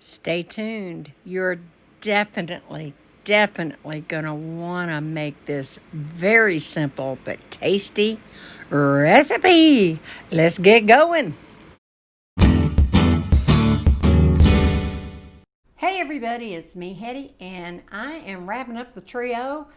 Stay tuned. You're definitely going to want to make this very simple but tasty recipe. Let's get going. Hey everybody, it's me, Hedy, and I am wrapping up the trio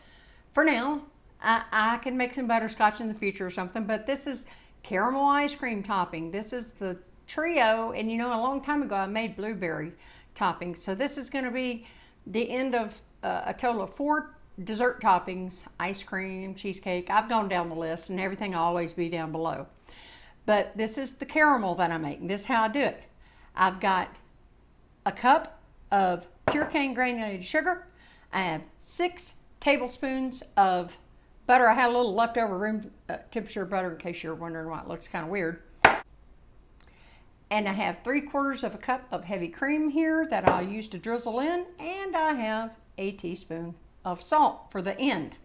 for now. I can make some butterscotch in the future or something, but this is caramel ice cream topping. This is the trio, and you know, a long time ago I made blueberry toppings. So this is going to be the end of a total of 4 dessert toppings: ice cream, cheesecake. I've gone down the list, and everything will always be down below. But this is the caramel that I'm making. This is how I do it. I've got a cup of pure cane granulated sugar. I have 6 tablespoons of butter. I had a little leftover room temperature butter in case you're wondering why it looks kind of weird. And I have 3/4 of a cup of heavy cream here that I'll use to drizzle in, and I have a teaspoon of salt for the end.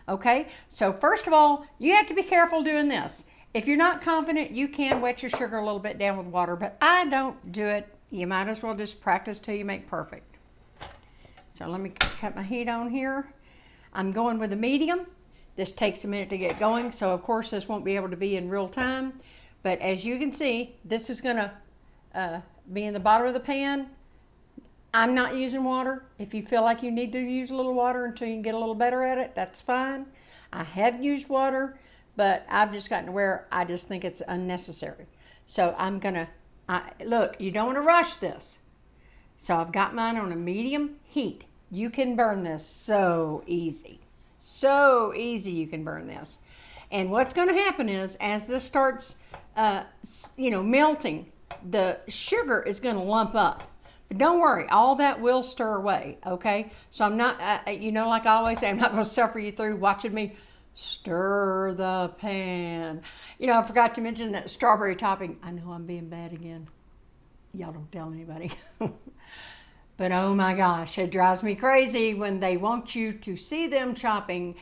Okay, so first of all, you have to be careful doing this. If you're not confident, you can wet your sugar a little bit down with water, but I don't do it. You might as well just practice till you make perfect. So let me cut my heat on here. I'm going with a medium. This takes a minute to get going, so of course this won't be able to be in real time. But as you can see, this is gonna be in the bottom of the pan. I'm not using water. If you feel like you need to use a little water until you can get a little better at it, that's fine. I have used water, but I've just gotten to where I just think it's unnecessary. So I'm gonna, look, you don't wanna rush this. So I've got mine on a medium heat. You can burn this so easy. So easy you can burn this. And what's gonna happen is, as this starts melting, the sugar is gonna lump up. But don't worry, all that will stir away, okay? So I'm not, like I always say, I'm not gonna suffer you through watching me stir the pan. I forgot to mention that strawberry topping. I know I'm being bad again. Y'all don't tell anybody. But oh my gosh, it drives me crazy when they want you to see them chopping,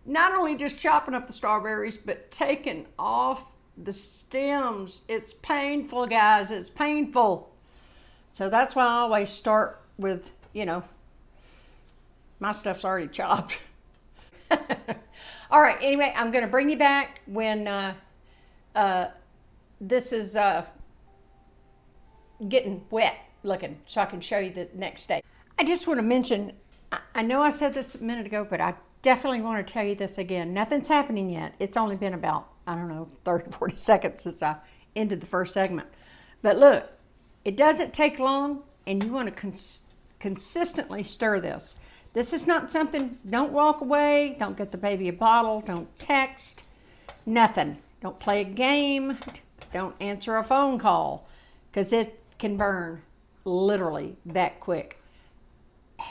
not only just chopping up the strawberries, but taking off the stems. It's painful, guys, it's painful. So that's why I always start with, my stuff's already chopped. All right, anyway, I'm gonna bring you back when this is getting wet looking, so I can show you the next stage. I just want to mention, I know I said this a minute ago, but I definitely want to tell you this again. Nothing's happening yet. It's only been about, 30, 40 seconds since I ended the first segment. But look, it doesn't take long, and you want to consistently stir this. This is not something, don't walk away, don't get the baby a bottle, don't text, nothing. Don't play a game, don't answer a phone call, because it can burn literally that quick.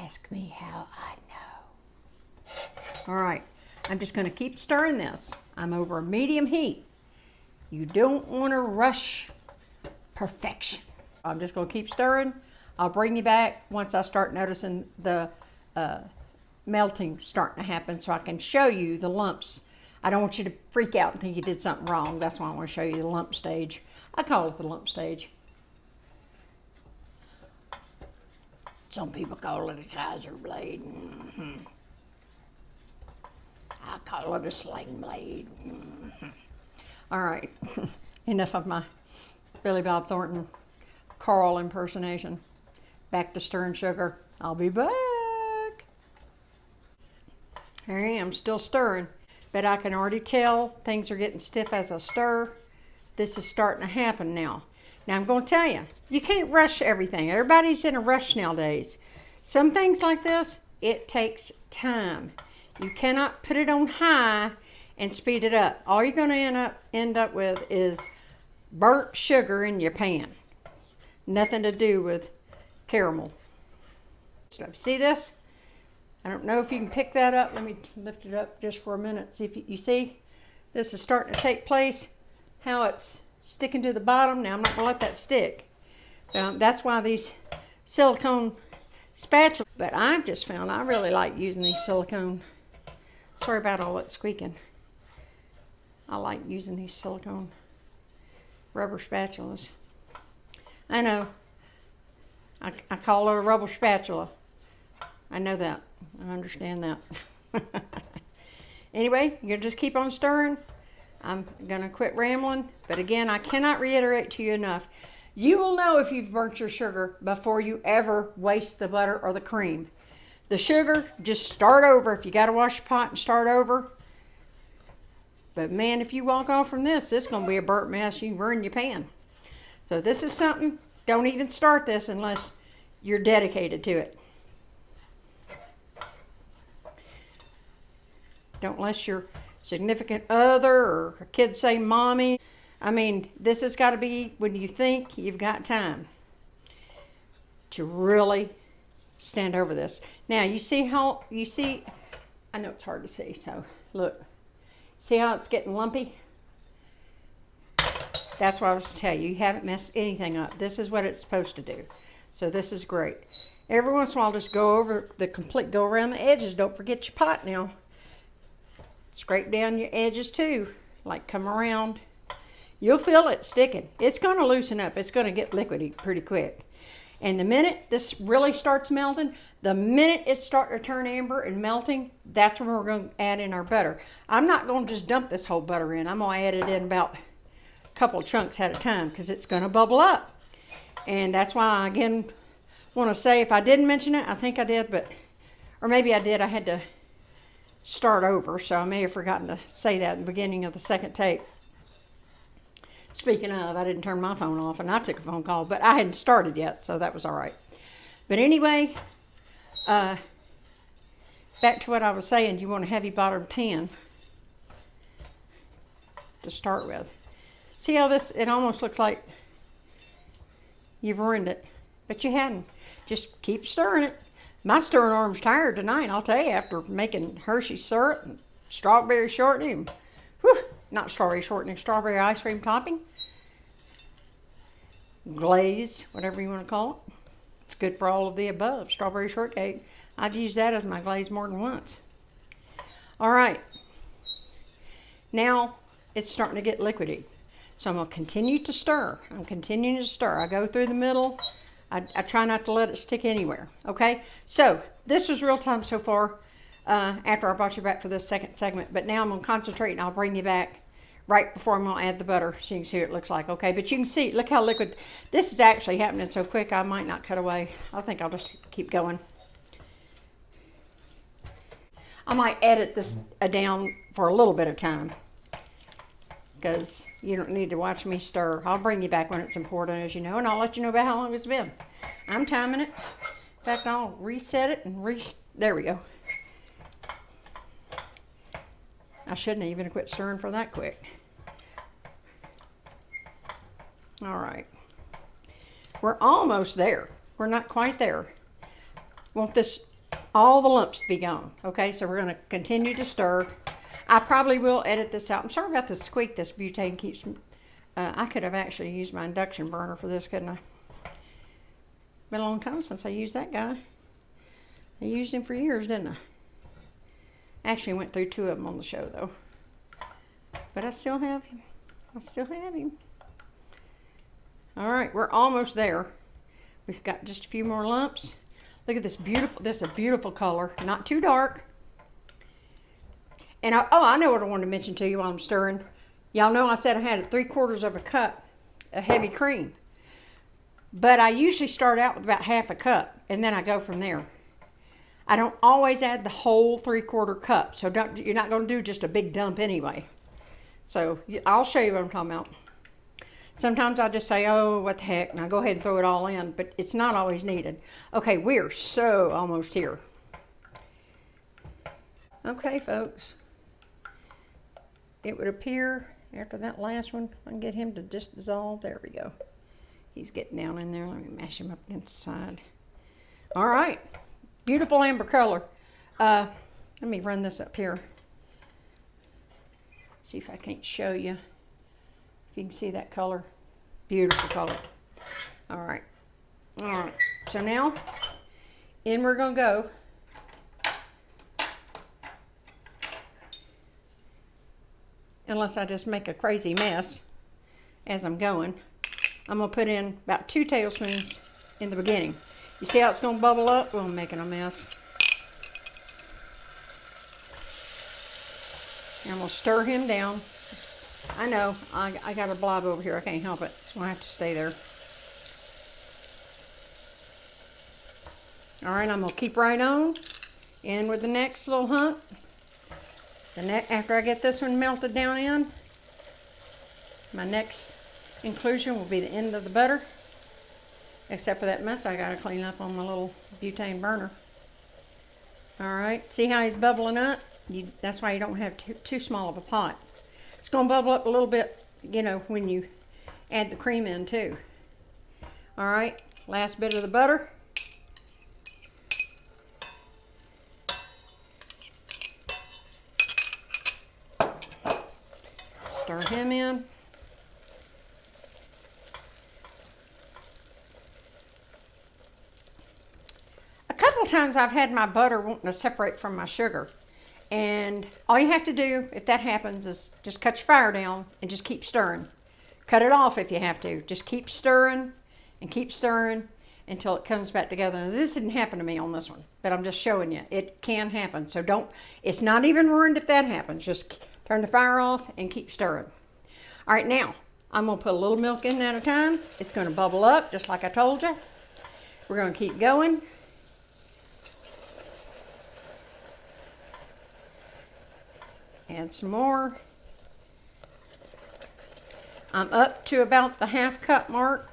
Ask me how I know. All right, I'm just gonna keep stirring this. I'm over a medium heat. You don't wanna rush perfection. I'm just gonna keep stirring. I'll bring you back once I start noticing the melting starting to happen, so I can show you the lumps. I don't want you to freak out and think you did something wrong. That's why I want to show you the lump stage. I call it the lump stage. Some people call it a Kaiser blade. I call it a sling blade. All right, enough of my Billy Bob Thornton Carl impersonation. Back to stirring sugar. I'll be back. Here I am, still stirring, but I can already tell things are getting stiff as I stir. This is starting to happen now. Now I'm going to tell you, you can't rush everything. Everybody's in a rush nowadays. Some things like this, it takes time. You cannot put it on high and speed it up. All you're going to end up with is burnt sugar in your pan. Nothing to do with caramel stuff. See this? I don't know if you can pick that up. Let me lift it up just for a minute. See if you see this is starting to take place, how it's sticking to the bottom. Now I'm not going to let that stick. That's why these silicone spatulas, but I've just found I really like using these silicone. Sorry about all that squeaking. I like using these silicone rubber spatulas. I know I call it a rubber spatula. I know that. I understand that. Anyway, you're gonna just keep on stirring. I'm gonna quit rambling, but again, I cannot reiterate to you enough. You will know if you've burnt your sugar before you ever waste the butter or the cream. The sugar, just start over. If you gotta wash your pot and start over. But man, if you walk off from this, it's gonna be a burnt mess. You can burn your pan. So this is something, don't even start this unless you're dedicated to it. Don't unless your significant other or a kid say mommy. I mean, this has got to be when you think you've got time to really stand over this. Now, you see, I know it's hard to see, so look. See how it's getting lumpy? That's what I was to tell you. You haven't messed anything up. This is what it's supposed to do. So this is great. Every once in a while, just go around the edges. Don't forget your pot now. Scrape down your edges too, like come around. You'll feel it sticking. It's going to loosen up. It's going to get liquidy pretty quick. And the minute this really starts melting, the minute it starts to turn amber and melting, that's when we're going to add in our butter. I'm not going to just dump this whole butter in. I'm going to add it in about a couple chunks at a time because it's going to bubble up. And that's why I, again, want to say, if I didn't mention it, I think I did, or maybe I did, I had to start over, so I may have forgotten to say that in the beginning of the second take. Speaking of, I didn't turn my phone off, and I took a phone call, but I hadn't started yet, so that was all right. But anyway, back to what I was saying, you want a heavy bottomed pan to start with. See how this, it almost looks like you've ruined it, but you hadn't. Just keep stirring it. My stirring arm's tired tonight, I'll tell you, after making Hershey syrup and strawberry shortening. Whew, not strawberry shortening, strawberry ice cream topping. Glaze, whatever you want to call it. It's good for all of the above. Strawberry shortcake. I've used that as my glaze more than once. All right. Now it's starting to get liquidy. So I'm going to continue to stir. I'm continuing to stir. I go through the middle. I try not to let it stick anywhere, okay? So this was real time so far after I brought you back for this second segment, but now I'm going to concentrate and I'll bring you back right before I'm going to add the butter so you can see what it looks like, okay? But you can see, look how liquid. This is actually happening so quick I might not cut away. I think I'll just keep going. I might edit this down for a little bit of time because you don't need to watch me stir. I'll bring you back when it's important, as you know, and I'll let you know about how long it's been. I'm timing it. In fact, I'll reset it and there we go. I shouldn't have even quit stirring for that quick. All right. We're almost there. We're not quite there. Want all the lumps to be gone. Okay, so we're going to continue to stir. I probably will edit this out. I'm sorry about the squeak this butane keeps. I could have actually used my induction burner for this, couldn't I? Been a long time since I used that guy. I used him for years, didn't I? Actually went through 2 of them on the show, though. But I still have him. All right, we're almost there. We've got just a few more lumps. Look at this beautiful, this is a beautiful color. Not too dark. And I know what I wanted to mention to you while I'm stirring. Y'all know I said I had 3/4 of a cup of heavy cream. But I usually start out with about half a cup, and then I go from there. I don't always add the whole 3/4 cup, so you're not going to do just a big dump anyway. So I'll show you what I'm talking about. Sometimes I just say, oh, what the heck, and I go ahead and throw it all in, but it's not always needed. Okay, we're so almost here. Okay, folks. It would appear after that last one, I can get him to just dissolve. There we go. He's getting down in there. Let me mash him up against the side. All right. Beautiful amber color. Let me run this up here. See if I can't show you. If you can see that color. Beautiful color. All right. All right. So now, in we're going to go. Unless I just make a crazy mess as I'm going. I'm going to put in about 2 tablespoons in the beginning. You see how it's going to bubble up? Oh, I'm making a mess. And I'm going to stir him down. I know, I got a blob over here. I can't help it. It's going to have to stay there. All right, I'm going to keep right on. In with the next little hunk. After I get this one melted down in, my next inclusion will be the end of the butter. Except for that mess I got to clean up on my little butane burner. All right, see how he's bubbling up? That's why you don't have too small of a pot. It's going to bubble up a little bit, you know, when you add the cream in too. All right, last bit of the butter. Stir him in. A couple times I've had my butter wanting to separate from my sugar. And all you have to do, if that happens, is just cut your fire down and just keep stirring. Cut it off if you have to. Just keep stirring and keep stirring until it comes back together. Now, this didn't happen to me on this one, but I'm just showing you. It can happen. So don't, it's not even ruined if that happens. Just turn the fire off and keep stirring. All right, now, I'm going to put a little milk in at a time. It's going to bubble up, just like I told you. We're going to keep going. Add some more. I'm up to about the half cup mark,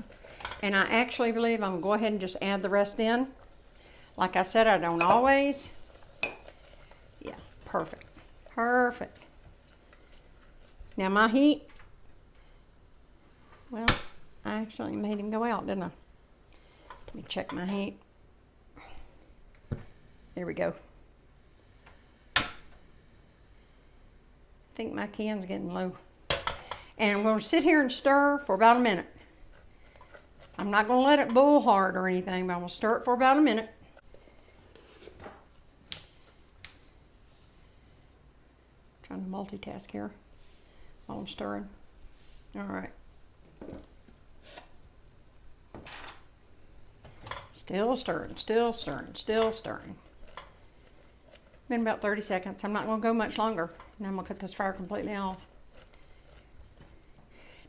and I actually believe I'm going to go ahead and just add the rest in. Like I said, I don't always. Yeah, perfect. Perfect. Now my heat, well, I actually made him go out, didn't I? Let me check my heat. There we go. I think my can's getting low. And we'll sit here and stir for about a minute. I'm not going to let it boil hard or anything, but I'm going to stir it for about a minute. Trying to multitask here while I'm stirring. All right. Still stirring, still stirring, still stirring. Been about 30 seconds. I'm not going to go much longer. Now I'm going to cut this fire completely off.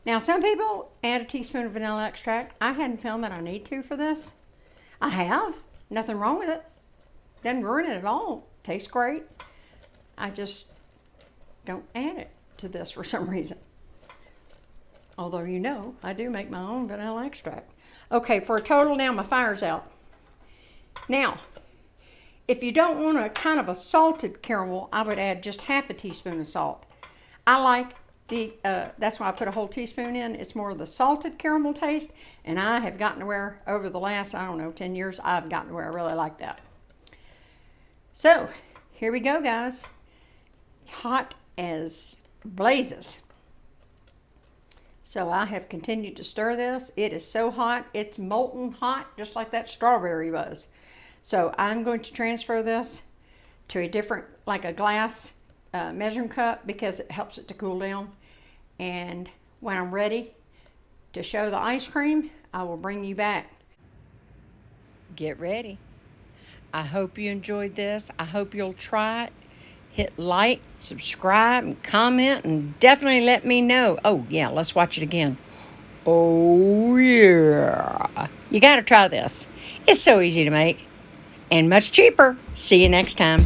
Now some people add a teaspoon of vanilla extract. I hadn't found that I need to for this. I have. Nothing wrong with it. Doesn't ruin it at all. Tastes great. I just don't add it to this for some reason. Although you know, I do make my own vanilla extract. Okay, for a total now, my fire's out. Now, if you don't want a kind of a salted caramel, I would add just half a teaspoon of salt. I like the, that's why I put a whole teaspoon in. It's more of the salted caramel taste, and I have gotten to where, over the last, I don't know, 10 years, I've gotten to where I really like that. So, here we go, guys. It's hot as blazes. So I have continued to stir this. It is so hot, it's molten hot, just like that strawberry was. So I'm going to transfer this to a different, like a glass measuring cup, because it helps it to cool down. And when I'm ready to show the ice cream, I will bring you back. Get ready. I hope you enjoyed this. I hope you'll try it. Hit like, subscribe, and comment, and definitely let me know. Oh, yeah, let's watch it again. Oh, yeah. You got to try this. It's so easy to make and much cheaper. See you next time.